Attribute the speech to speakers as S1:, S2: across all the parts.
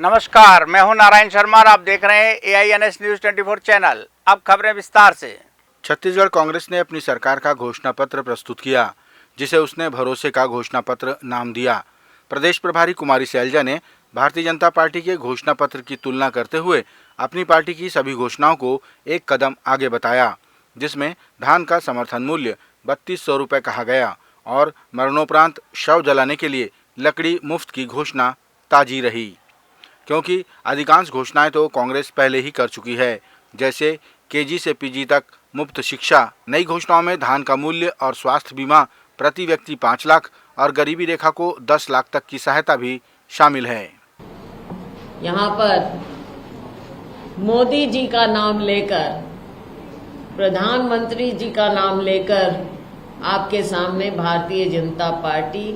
S1: नमस्कार, मैं हूं नारायण शर्मा और आप देख रहे हैं AINS न्यूज 24 चैनल। अब खबरें विस्तार से।
S2: छत्तीसगढ़ कांग्रेस ने अपनी सरकार का घोषणा पत्र प्रस्तुत किया, जिसे उसने भरोसे का घोषणा पत्र नाम दिया। प्रदेश प्रभारी कुमारी सैलजा ने भारतीय जनता पार्टी के घोषणा पत्र की तुलना करते हुए अपनी पार्टी की सभी घोषणाओं को एक कदम आगे बताया, जिसमें धान का समर्थन मूल्य 3200 रुपये कहा गया और मरणोपरांत शव जलाने के लिए लकड़ी मुफ्त की घोषणा ताजी रही, क्योंकि अधिकांश घोषणाएं तो कांग्रेस पहले ही कर चुकी है, जैसे KG से PG तक मुफ्त शिक्षा। नई घोषणाओं में धान का मूल्य और स्वास्थ्य बीमा प्रति व्यक्ति 5 लाख और गरीबी रेखा को 10 लाख तक की सहायता भी शामिल है।
S3: यहाँ पर मोदी जी का नाम लेकर, प्रधानमंत्री जी का नाम लेकर आपके सामने भारतीय जनता पार्टी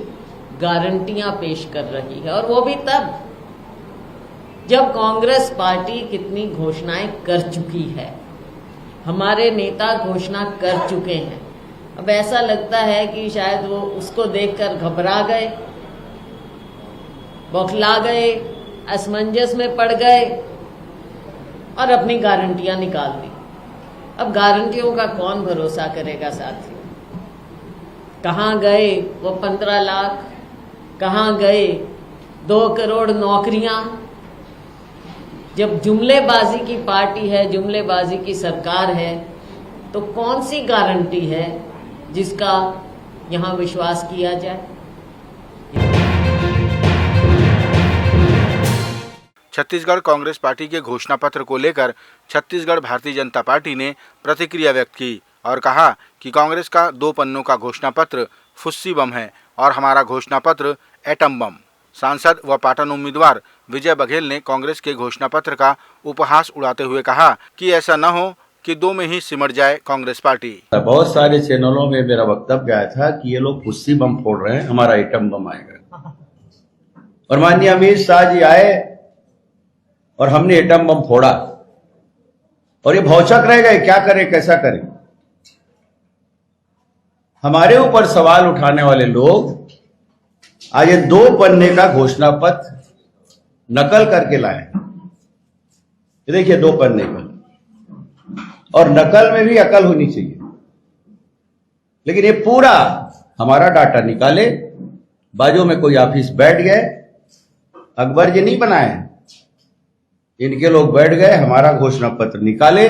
S3: गारंटियां पेश कर रही है, और वो भी तब जब कांग्रेस पार्टी कितनी घोषणाएं कर चुकी है। हमारे नेता घोषणा कर चुके हैं। अब ऐसा लगता है कि शायद वो उसको देखकर घबरा गए, बौखला गए, असमंजस में पड़ गए और अपनी गारंटियां निकाल दी। अब गारंटियों का कौन भरोसा करेगा साथियों? कहाँ गए वो 15 लाख? कहाँ गए 2 करोड़ नौकरियां? जब जुमलेबाजी की पार्टी है, जुमलेबाजी की सरकार है, तो कौन सी गारंटी है जिसका यहां विश्वास किया जाए?
S2: छत्तीसगढ़ कांग्रेस पार्टी के घोषणा पत्र को लेकर छत्तीसगढ़ भारतीय जनता पार्टी ने प्रतिक्रिया व्यक्त की और कहा कि कांग्रेस का 2 पन्नों का घोषणा पत्र फुस्सी बम है और हमारा घोषणा पत्र एटम बम। सांसद व पाटन उम्मीदवार विजय बघेल ने कांग्रेस के घोषणा पत्र का उपहास उड़ाते हुए कहा कि ऐसा न हो कि 2 में ही सिमट जाए कांग्रेस पार्टी।
S4: बहुत सारे चैनलों में मेरा वक्तव्य आया था कि ये लोग फुस्सी बम फोड़ रहे हैं, हमारा एटम बम आएगा। और माननीय अमित शाह जी आए और हमने एटम बम फोड़ा, और ये भौचक रह गए, क्या करें कैसा करें। हमारे ऊपर सवाल उठाने वाले लोग आज ये 2 पन्ने का घोषणा पत्र नकल करके लाए। ये देखिए 2 पन्ने का, और नकल में भी अकल होनी चाहिए। लेकिन ये पूरा हमारा डाटा निकाले, बाजू में कोई ऑफिस बैठ गए, अकबर जी नहीं बनाए, इनके लोग बैठ गए, हमारा घोषणा पत्र निकाले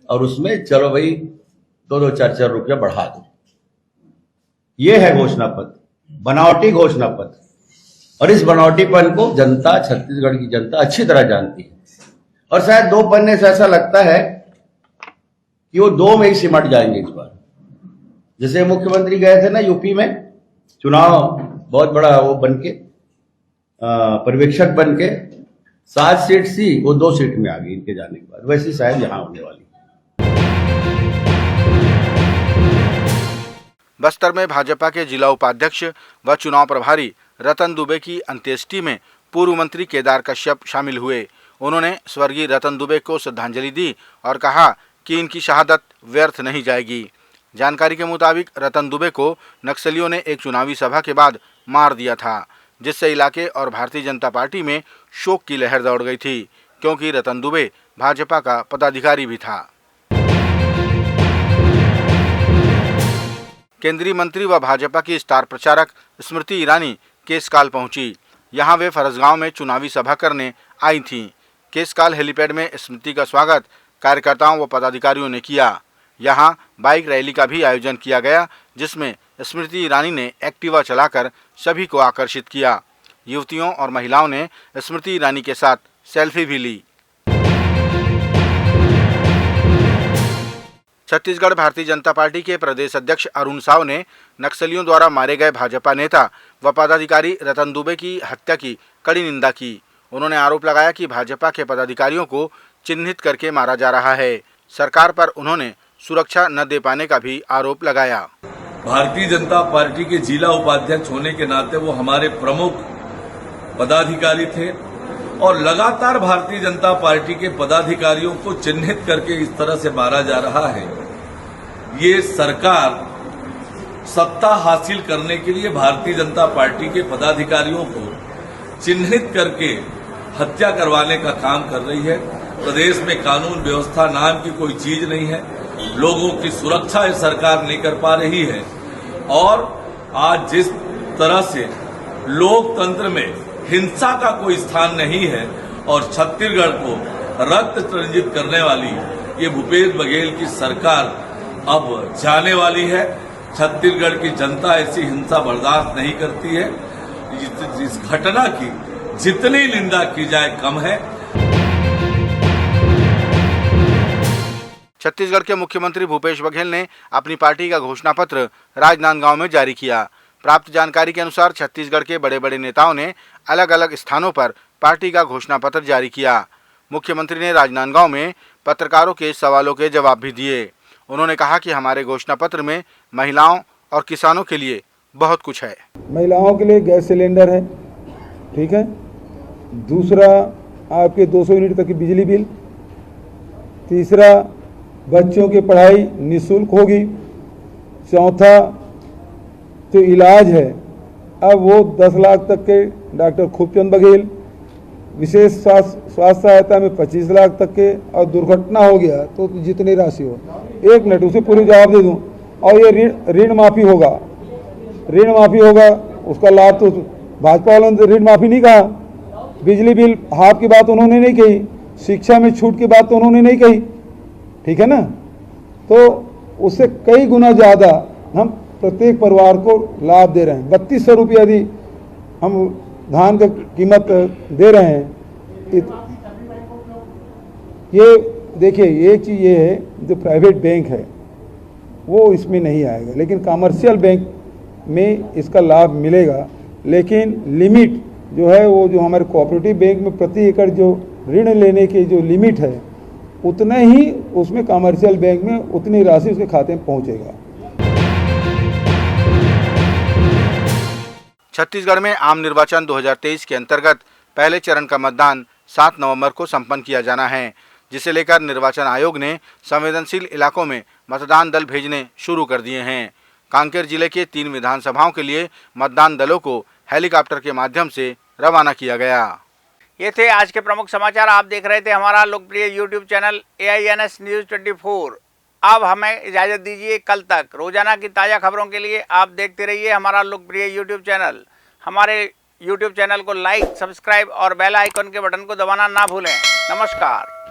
S4: और उसमें चलो भाई 2-2, 4-4 रुपया बढ़ा दो। ये है घोषणा पत्र, बनावटी घोषणा पत्र। और इस बनावटीपन को जनता, छत्तीसगढ़ की जनता अच्छी तरह जानती है। और शायद 2 पन्ने से ऐसा लगता है कि वो 2 में ही सिमट जाएंगे इस बार। जैसे मुख्यमंत्री गए थे ना यूपी में चुनाव, बहुत बड़ा वो बनके पर्यवेक्षक बनके, 7 सीट थी, वो 2 सीट में आ गई इनके जाने के बाद। वैसी शायद यहां होने वाली।
S2: बस्तर में भाजपा के जिला उपाध्यक्ष व चुनाव प्रभारी रतन दुबे की अंत्येष्टि में पूर्व मंत्री केदार कश्यप शामिल हुए। उन्होंने स्वर्गीय रतन दुबे को श्रद्धांजलि दी और कहा कि इनकी शहादत व्यर्थ नहीं जाएगी। जानकारी के मुताबिक रतन दुबे को नक्सलियों ने एक चुनावी सभा के बाद मार दिया था, जिससे इलाके और भारतीय जनता पार्टी में शोक की लहर दौड़ गई थी, क्योंकि रतन दुबे भाजपा का पदाधिकारी भी था। केंद्रीय मंत्री व भाजपा की स्टार प्रचारक स्मृति ईरानी केसकाल पहुंची। यहां वे फरसगांव में चुनावी सभा करने आई थीं। केसकाल हेलीपैड में स्मृति का स्वागत कार्यकर्ताओं व पदाधिकारियों ने किया। यहां बाइक रैली का भी आयोजन किया गया, जिसमें स्मृति ईरानी ने एक्टिवा चलाकर सभी को आकर्षित किया। युवतियों और महिलाओं ने स्मृति ईरानी के साथ सेल्फी भी ली। छत्तीसगढ़ भारतीय जनता पार्टी के प्रदेश अध्यक्ष अरुण साव ने नक्सलियों द्वारा मारे गए भाजपा नेता व पदाधिकारी रतन दुबे की हत्या की कड़ी निंदा की। उन्होंने आरोप लगाया कि भाजपा के पदाधिकारियों को चिन्हित करके मारा जा रहा है। सरकार पर उन्होंने सुरक्षा न दे पाने का भी आरोप लगाया।
S5: भारतीय जनता पार्टी के जिला उपाध्यक्ष होने के नाते वो हमारे प्रमुख पदाधिकारी थे और लगातार भारतीय जनता पार्टी के पदाधिकारियों को चिन्हित करके इस तरह से मारा जा रहा है। ये सरकार सत्ता हासिल करने के लिए भारतीय जनता पार्टी के पदाधिकारियों को चिन्हित करके हत्या करवाने का काम कर रही है। प्रदेश में कानून व्यवस्था नाम की कोई चीज नहीं है। लोगों की सुरक्षा ये सरकार नहीं कर पा रही है। और आज जिस तरह से लोकतंत्र में हिंसा का कोई स्थान नहीं है और छत्तीसगढ़ को रक्त रंजित करने वाली ये भूपेश बघेल की सरकार अब जाने वाली है। छत्तीसगढ़ की जनता ऐसी हिंसा बर्दाश्त नहीं करती है। इस घटना की जितनी निंदा की जाए कम है।
S2: छत्तीसगढ़ के मुख्यमंत्री भूपेश बघेल ने अपनी पार्टी का घोषणा पत्र राजनांदगांव में जारी किया। प्राप्त जानकारी के अनुसार छत्तीसगढ़ के बड़े बड़े नेताओं ने अलग अलग स्थानों पर पार्टी का घोषणा पत्र जारी किया। मुख्यमंत्री ने राजनांदगांव में पत्रकारों के सवालों के जवाब भी दिए। उन्होंने कहा कि हमारे घोषणा पत्र में महिलाओं और किसानों के लिए बहुत कुछ है।
S6: महिलाओं के लिए गैस सिलेंडर है, ठीक है। दूसरा आपके 200 यूनिट तक की बिजली बिल। तीसरा बच्चों की पढ़ाई निःशुल्क होगी। चौथा जो इलाज है अब वो 10 लाख तक के डॉक्टर खूबचंद बघेल, विशेष स्वास्थ्य सहायता में 25 लाख तक के, और दुर्घटना हो गया तो जितनी राशि हो। 1 मिनट उसे पूरी जवाब दे दूं। और ये ऋण माफी होगा, उसका लाभ तो भाजपा वालों ने ऋण माफी नहीं कहा। बिजली बिल हाफ की बात उन्होंने नहीं कही। शिक्षा में छूट की बात तो उन्होंने नहीं कही, ठीक है ना। तो उससे कई गुना ज़्यादा हम प्रत्येक परिवार को लाभ दे रहे हैं। 3200 रुपये यदि हम धान का कीमत दे रहे हैं। ये देखिए, एक चीज़ ये है, जो प्राइवेट बैंक है वो इसमें नहीं आएगा, लेकिन कमर्शियल बैंक में इसका लाभ मिलेगा। लेकिन लिमिट जो है वो जो हमारे कोऑपरेटिव बैंक में प्रति एकड़ जो ऋण लेने की जो लिमिट है उतना ही उसमें कमर्शियल बैंक में उतनी राशि उसके खाते में पहुंचेगा।
S2: छत्तीसगढ़ में आम निर्वाचन 2023 के अंतर्गत पहले चरण का मतदान 7 नवंबर को संपन्न किया जाना है, जिसे लेकर निर्वाचन आयोग ने संवेदनशील इलाकों में मतदान दल भेजने शुरू कर दिए हैं। कांकेर जिले के 3 विधानसभाओं के लिए मतदान दलों को हेलीकॉप्टर के माध्यम से रवाना किया गया।
S1: ये थे आज के प्रमुख समाचार। आप देख रहे थे हमारा लोकप्रिय यूट्यूब चैनल AINS न्यूज़ 24। अब हमें इजाज़त दीजिए। कल तक रोजाना की ताज़ा खबरों के लिए आप देखते रहिए हमारा लोकप्रिय यूट्यूब चैनल। हमारे यूट्यूब चैनल को लाइक, सब्सक्राइब और बेल आइकन के बटन को दबाना ना भूलें। नमस्कार।